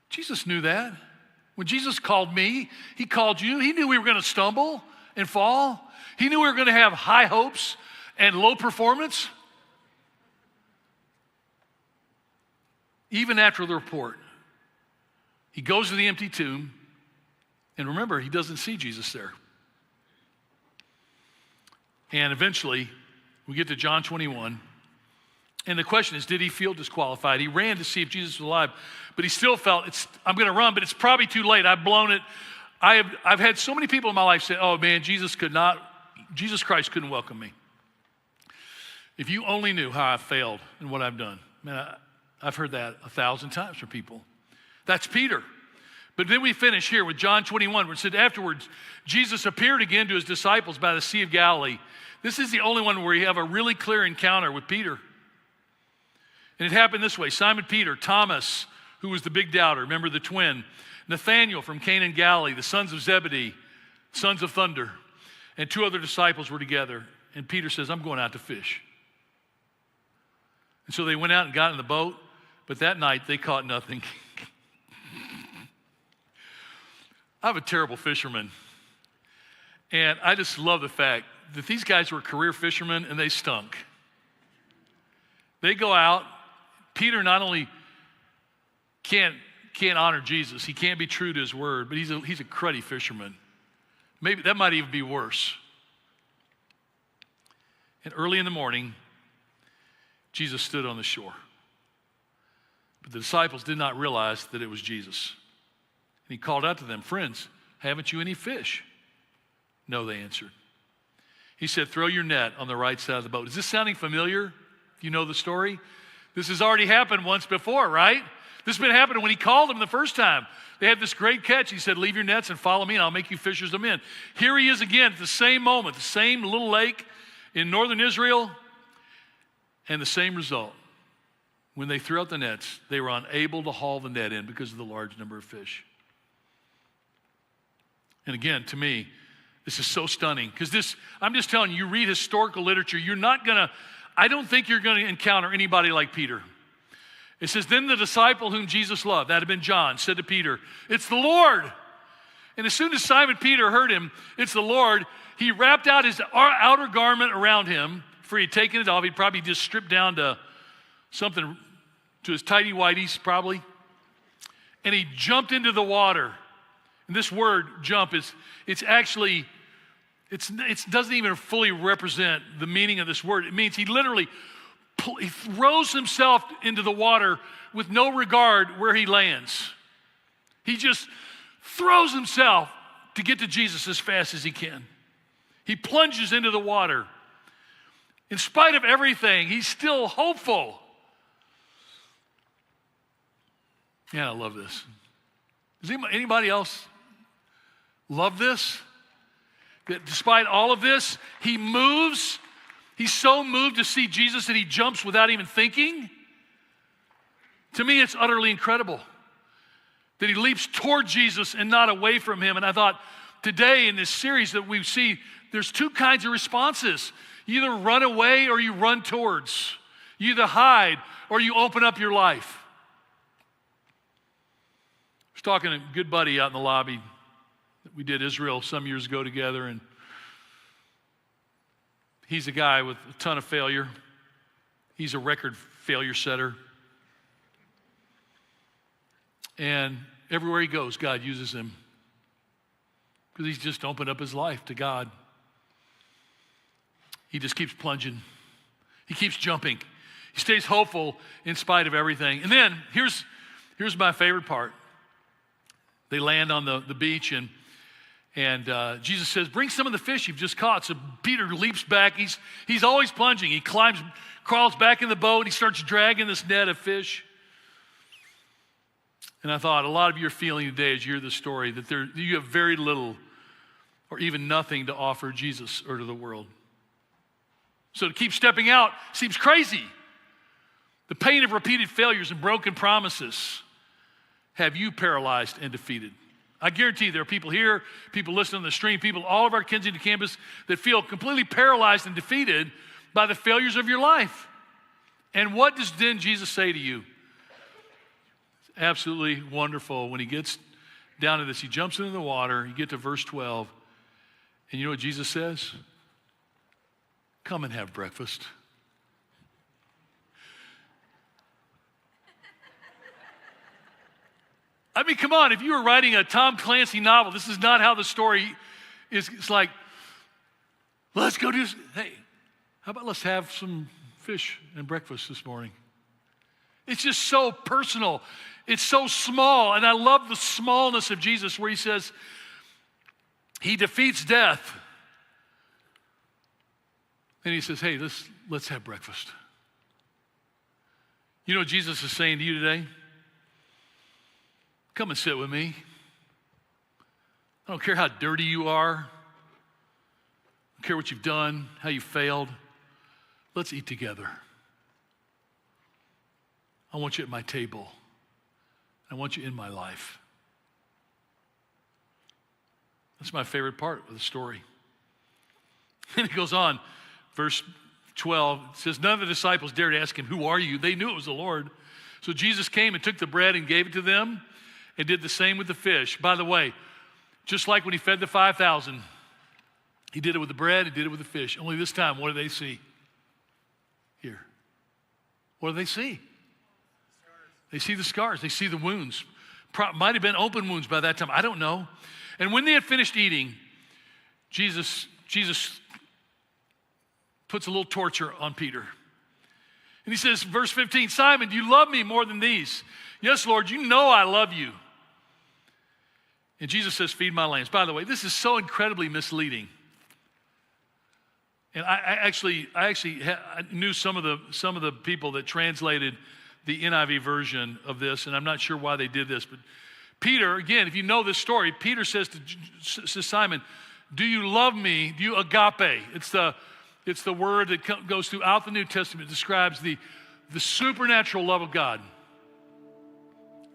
Jesus knew that. When Jesus called me, he called you. He knew we were going to stumble and fall. He knew we were going to have high hopes and low performance. Even after the report, he goes to the empty tomb, and remember, he doesn't see Jesus there. And eventually, we get to John 21, and the question is, did he feel disqualified? He ran to see if Jesus was alive, but he still felt, I'm going to run, but it's probably too late. I've blown it. I've had so many people in my life say, oh man, Jesus Christ couldn't welcome me. If you only knew how I failed and what I've done. Man, I've heard that 1,000 times from people. That's Peter. But then we finish here with John 21, where it said, afterwards, Jesus appeared again to his disciples by the Sea of Galilee. This is the only one where you have a really clear encounter with Peter. And it happened this way. Simon Peter, Thomas, who was the big doubter, remember the twin, Nathanael from Cana in Galilee, the sons of Zebedee, sons of thunder, and 2 other disciples were together. And Peter says, I'm going out to fish. And so they went out and got in the boat, but that night they caught nothing. I'm a terrible fisherman. And I just love the fact that these guys were career fishermen and they stunk. They go out. Peter not only can't honor Jesus, he can't be true to his word, but he's a cruddy fisherman. Maybe that might even be worse. And early in the morning, Jesus stood on the shore. But the disciples did not realize that it was Jesus. And he called out to them, friends, haven't you any fish? No, they answered. He said, throw your net on the right side of the boat. Is this sounding familiar? If you know the story? This has already happened once before, right? This has been happening when he called them the first time. They had this great catch. He said, leave your nets and follow me and I'll make you fishers of men. Here he is again at the same moment, the same little lake in northern Israel, and the same result. When they threw out the nets, they were unable to haul the net in because of the large number of fish. And again, to me, this is so stunning because I'm just telling you, you read historical literature, I don't think you're going to encounter anybody like Peter. It says, then the disciple whom Jesus loved, that had been John, said to Peter, it's the Lord. And as soon as Simon Peter heard him, it's the Lord, he wrapped out his outer garment around him, for he'd taken it off. He'd probably just stripped down to something, to his tighty whities probably. And he jumped into the water. And this word jump it doesn't even fully represent the meaning of this word. It means he literally he throws himself into the water with no regard where he lands. He just throws himself to get to Jesus as fast as he can. He plunges into the water. In spite of everything, he's still hopeful. Yeah, I love this. Does anybody else love this? That despite all of this, he moves. He's so moved to see Jesus that he jumps without even thinking. To me, it's utterly incredible that he leaps toward Jesus and not away from him. And I thought today in this series that we see, there's 2 kinds of responses. You either run away or you run towards. You either hide or you open up your life. I was talking to a good buddy out in the lobby. We did Israel some years ago together, and he's a guy with a ton of failure. He's a record failure setter. And everywhere he goes, God uses him because he's just opened up his life to God. He just keeps plunging. He keeps jumping. He stays hopeful in spite of everything. And then here's my favorite part. They land on the beach, and Jesus says, bring some of the fish you've just caught. So Peter leaps back. He's always plunging. He crawls back in the boat. He starts dragging this net of fish. And I thought a lot of you are feeling today as you hear this story that you have very little or even nothing to offer Jesus or to the world. So to keep stepping out seems crazy. The pain of repeated failures and broken promises have you paralyzed and defeated. I guarantee there are people here, people listening on the stream, people all of our Kensington campus that feel completely paralyzed and defeated by the failures of your life. And what does then Jesus say to you? It's absolutely wonderful. When he gets down to this, he jumps into the water, you get to verse 12, and you know what Jesus says? Come and have breakfast. I mean, come on, if you were writing a Tom Clancy novel, this is not how the story is. It's like, let's go do, hey, how about let's have some fish and breakfast this morning? It's just so personal. It's so small. And I love the smallness of Jesus where he says, he defeats death. And he says, hey, let's have breakfast. You know what Jesus is saying to you today? Come and sit with me. I don't care how dirty you are. I don't care what you've done, how you failed. Let's eat together. I want you at my table. I want you in my life. That's my favorite part of the story. And it goes on, verse 12, it says, none of the disciples dared ask him, who are you? They knew it was the Lord. So Jesus came and took the bread and gave it to them and did the same with the fish. By the way, just like when he fed the 5,000, he did it with the bread, he did it with the fish. Only this time, what do they see? Here. What do they see? They see the scars. They see the wounds. Might have been open wounds by that time. I don't know. And when they had finished eating, Jesus puts a little torture on Peter. And he says, verse 15, Simon, do you love me more than these? Yes, Lord, you know I love you. And Jesus says, feed my lambs. By the way, this is so incredibly misleading. And I actually knew some of the people that translated the NIV version of this, and I'm not sure why they did this, but Peter, again, if you know this story, Peter says to Simon, do you love me? Do you agape? It's the word that goes throughout the New Testament. It describes the supernatural love of God.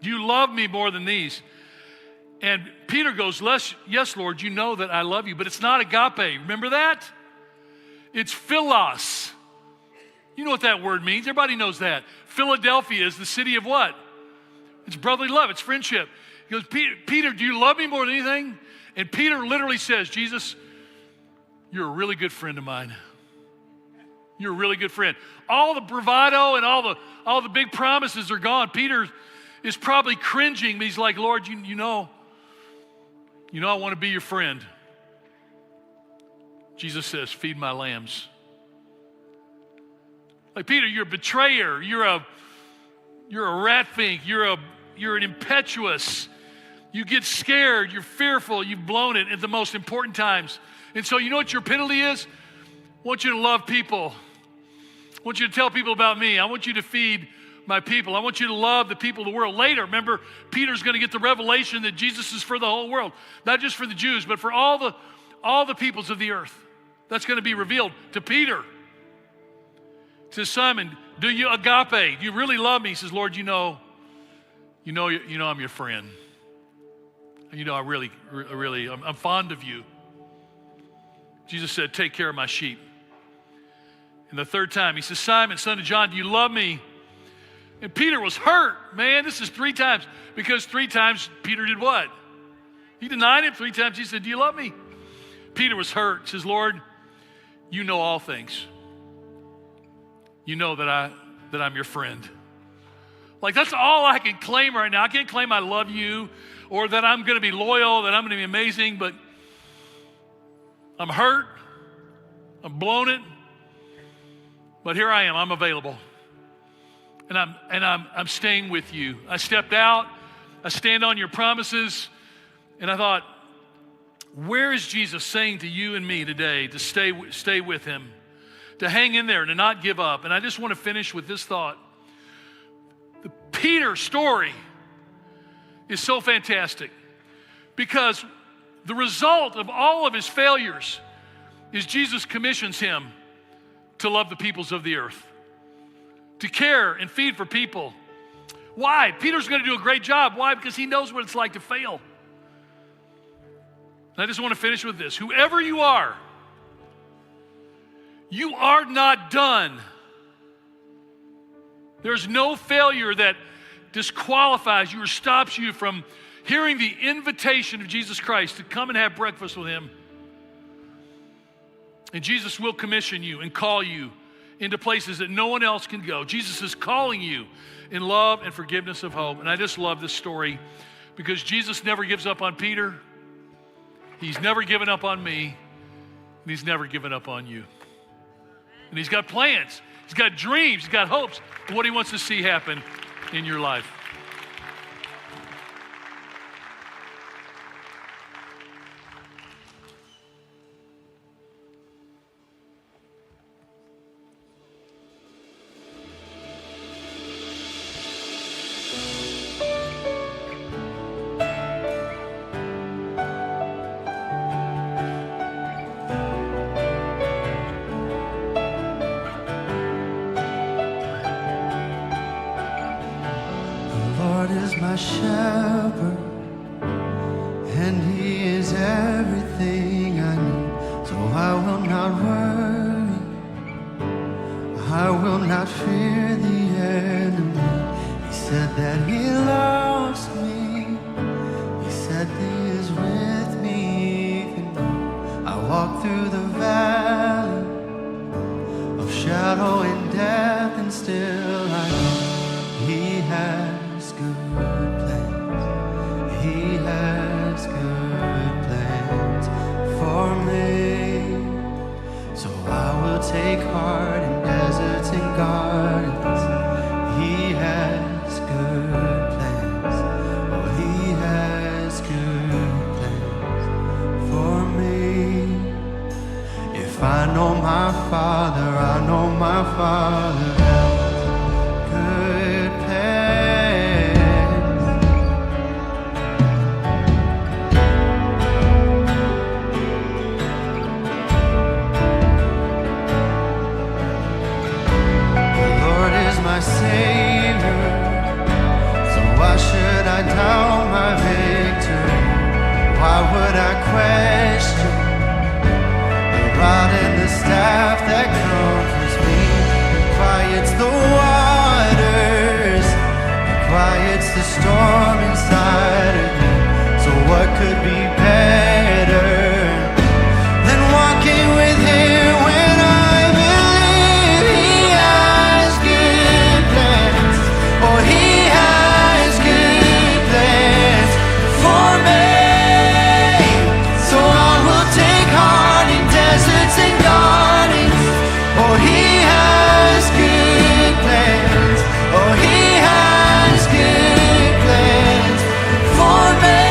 Do you love me more than these? And Peter goes, yes, Lord, you know that I love you, but it's not agape. Remember that? It's philos. You know what that word means. Everybody knows that. Philadelphia is the city of what? It's brotherly love. It's friendship. He goes, Peter, do you love me more than anything? And Peter literally says, Jesus, you're a really good friend of mine. You're a really good friend. All the bravado and all the big promises are gone. Peter is probably cringing, but he's like, Lord, you know I want to be your friend. Jesus says, feed my lambs. Like, Peter, you're a betrayer. You're a rat-fink. You're an impetuous. You get scared. You're fearful. You've blown it at the most important times. And so you know what your penalty is? I want you to love people. I want you to tell people about me. I want you to feed my people. I want you to love the people of the world. Later, remember, Peter's going to get the revelation that Jesus is for the whole world. Not just for the Jews, but for all the peoples of the earth. That's going to be revealed to Peter. He says, Simon, do you agape? Do you really love me? He says, Lord, you know I'm your friend. You know I'm fond of you. Jesus said, take care of my sheep. And the third time, he says, Simon, son of John, do you love me? And Peter was hurt. Man, this is 3 times. Because 3 times Peter did what? He denied him 3 times. He said, do you love me? Peter was hurt. He says, Lord, you know all things. You know that I'm your friend. Like, that's all I can claim right now. I can't claim I love you or that I'm going to be loyal, that I'm going to be amazing, but I'm hurt. I'm blown it. But here I am. I'm available. And I'm staying with you. I stepped out. I stand on your promises. And I thought, where is Jesus saying to you and me today to stay with him, to hang in there, to not give up? And I just want to finish with this thought. The Peter story is so fantastic because the result of all of his failures is Jesus commissions him to love the peoples of the earth, to care and feed for people. Why? Peter's going to do a great job. Why? Because he knows what it's like to fail. And I just want to finish with this. Whoever you are not done. There's no failure that disqualifies you or stops you from hearing the invitation of Jesus Christ to come and have breakfast with him. And Jesus will commission you and call you into places that no one else can go. Jesus is calling you in love and forgiveness of hope. And I just love this story because Jesus never gives up on Peter. He's never given up on me. And he's never given up on you. And he's got plans. He's got dreams. He's got hopes of what he wants to see happen in your life. my shepherd, and he is everything I need. So I will not worry, I will not fear the enemy. He said that he loves me, he said he is with me. Even though I walk through the valley of shadow and death, and still I know he has good plans. He has good plans for me. So I will take heart in deserts and gardens. He has good plans. Oh, he has good plans for me. If I know my Father, I know my Father has good plans. The Lord is my Savior, so why should I doubt my victory? Why would I question the rod and the staff that comforts me? It quiets the waters, it quiets the storm inside of me. So what could be better than walking with him when I believe he has good plans? Oh, he has good plans for me. So I will take heart in deserts and gardens. Oh, he has good plans. Oh, he has good plans for me.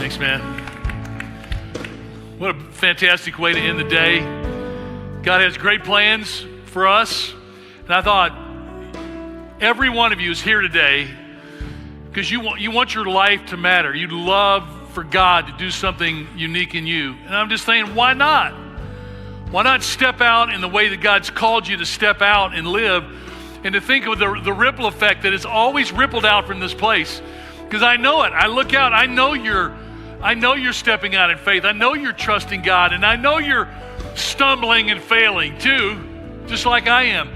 Thanks, man. What a fantastic way to end the day. God has great plans for us. And I thought every one of you is here today because you want your life to matter. You'd love for God to do something unique in you. And I'm just saying, why not? Why not step out in the way that God's called you to step out and live, and to think of the ripple effect that has always rippled out from this place? Because I know it. I look out. I know you're stepping out in faith. I know you're trusting God, and I know you're stumbling and failing too, just like I am.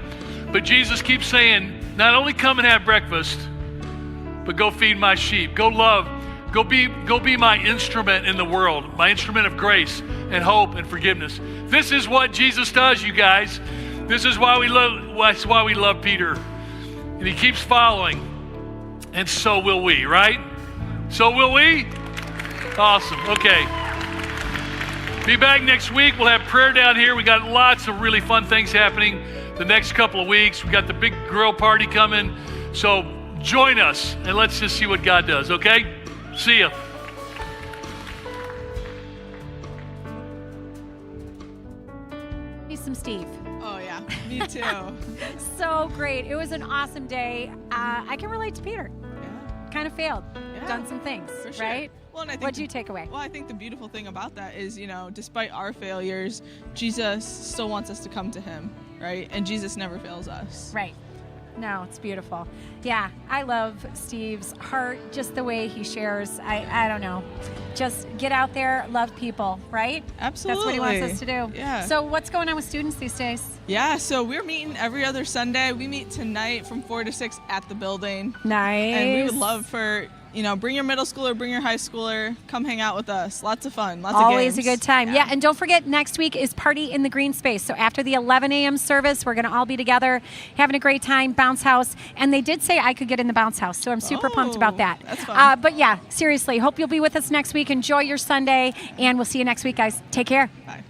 But Jesus keeps saying, not only come and have breakfast, but go feed my sheep. Go love. Go be my instrument in the world, my instrument of grace and hope and forgiveness. This is what Jesus does, you guys. This is why we love Peter. And he keeps following. And so will we, right? So will we? Awesome. Okay. Be back next week. We'll have prayer down here. We got lots of really fun things happening the next couple of weeks. We got the big grill party coming. So join us and let's just see what God does, okay? See ya. Some Steve. Oh yeah, me too. So great. It was an awesome day. I can relate to Peter. Yeah. Kind of failed. Yeah. Done some things, For sure. right? Well, and I think What do you take away? Well, I think the beautiful thing about that is, despite our failures, Jesus still wants us to come to him, right? And Jesus never fails us. Right. No, it's beautiful. Yeah, I love Steve's heart, just the way he shares. I don't know. Just get out there, love people, right? Absolutely. That's what he wants us to do. Yeah. So what's going on with students these days? Yeah, so we're meeting every other Sunday. We meet tonight from 4 to 6 at the building. Nice. And we would love for, bring your middle schooler, bring your high schooler, come hang out with us. Lots of fun, lots of games. Always a good time. Yeah, and don't forget, next week is Party in the Green Space. So after the 11 a.m. service, we're going to all be together, having a great time, bounce house. And they did say I could get in the bounce house, so I'm super pumped about that. That's fun. But yeah, seriously, hope you'll be with us next week. Enjoy your Sunday, and we'll see you next week, guys. Take care. Bye.